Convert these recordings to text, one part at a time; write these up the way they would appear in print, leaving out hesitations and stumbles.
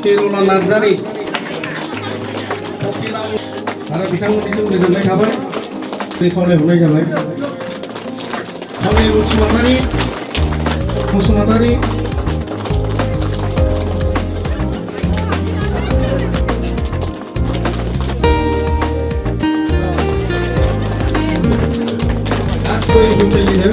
Sirula Narzari आरो बिथांमोननि जों गोजोननाय थाबाय बेखौनो होनाय जाबाय आंनि बसुमतारी Askoy Butelido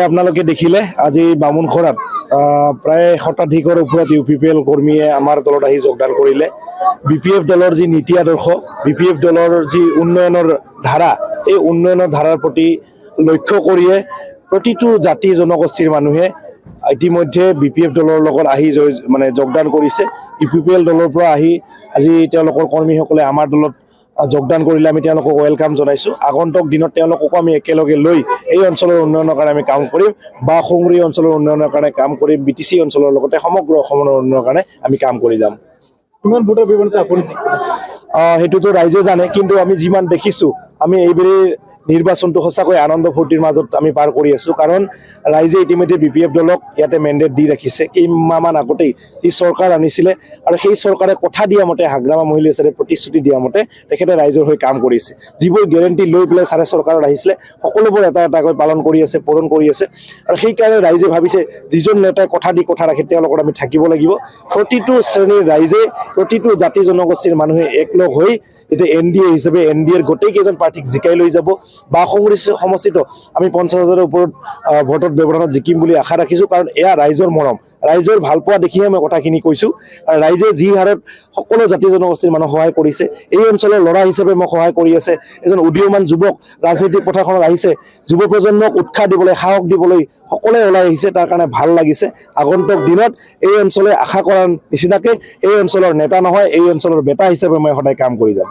আপোনালোকে দেখিলে আজি বামুণখৰাত প্ৰায় শতাধিকৰ ওপৰত ইউপিপিএল কৰ্মীয়ে আমাৰ দলত আহি যোগদান কৰিলে বিপিএফ দলৰ যি নীতি আদৰ্শ বিপিএফ দলৰ যি উন্নয়নৰ ধাৰা এই উন্নয়নৰ ধাৰাৰ প্ৰতি লক্ষ্য কৰিয়ে প্ৰতিটো জাতি জনগোষ্ঠীৰ মানুহে ইতিমধ্যে বিপিএফ দলৰ লগত আহি যোগদান কৰিছে ইউপিপিএল দলৰ পৰা আহি আজি তেওঁলোকৰ কৰ্মীসকলে আমাৰ দলত যোগদান কৰিলে আমি তেওঁলোকক ওয়েলকাম জনাইছো আগন্তুক দিনত তেওঁলোকক আমি একেলগে লৈ এই অঞ্চলৰ উন্নয়নৰ কাৰণে আমি কাম কৰিম বা সংগ্ৰী অঞ্চলৰ উন্নয়নৰ কাৰণে কাম কৰিম বিটিসি অঞ্চলৰ লগতে সমগ্ৰ অসমৰ উন্নয়নৰ কাৰণে আমি কাম কৰি যাম কিমান ভোটৰ ব্যৱস্থা আপুনি হেতুটো ৰাইজে জানে কিন্তু আমি যিমান দেখিছো আমি এইবাৰে নিৰ্বাচনটো সঁচাকৈ আনন্দ ফূৰ্তিৰ মাজত আমি পাৰ কৰি আছো কাৰণ ৰাইজে ইতিমধ্যে বিপিএফ দলক ইয়াতে মেণ্ডেট দি ৰাখিছে কেইমাহমান আগতেই যি চৰকাৰ আনিছিলে আৰু সেই চৰকাৰে কথা দিয়া মতে হাগ্ৰামা মহিলা হিচাপে প্ৰতিশ্ৰুতি দিয়া মতে তেখেতে ৰাইজৰ হৈ কাম কৰিছে যিবোৰ গেৰেণ্টি লৈ পেলাই চাৰে চৰকাৰত আহিছিলে সকলোবোৰ এটা এটাকৈ পালন কৰি আছে পূৰণ কৰি আছে আৰু সেইকাৰণে ৰাইজে ভাবিছে যিজন নেতাই কথা দি কথা ৰাখে তেওঁলোকৰ আমি থাকিব লাগিব প্ৰতিটো শ্ৰেণীৰ ৰাইজে প্ৰতিটো জাতি জনগোষ্ঠীৰ মানুহে একলগ হৈ এতিয়া এনডিএ হিচাপে এনডিএৰ গোটেই কেইজন প্ৰাৰ্থীক জিকাই লৈ যাব বা সংগ্ৰেছ সমষ্টিত আমি 50,000ৰ ওপৰত ভোটত ব্যৱধানত জিকিম বুলি আশা ৰাখিছো কাৰণ এয়া ৰাইজৰ মৰম ৰাইজৰ ভালপোৱা দেখিয়ে মই কথাখিনি কৈছো আৰু ৰাইজে যি হাৰত সকলো জাতি জনগোষ্ঠীৰ মানুহ সহায় কৰিছে এই অঞ্চলৰ ল'ৰা হিচাপে মোক সহায় কৰি আছে এজন উদীয়মান যুৱক ৰাজনৈতিক পথাৰখনত আহিছে যুৱ প্ৰজন্মক উৎসাহ দিবলৈ সাহস দিবলৈ সকলোৱে ওলাই আহিছে তাৰ কাৰণে ভাল লাগিছে আগন্তুক দিনত এই অঞ্চলে আশা কৰাৰ নিচিনাকে এই অঞ্চলৰ নেতা নহয় এই অঞ্চলৰ বেটা হিচাপে মই সদায় কাম কৰি যাম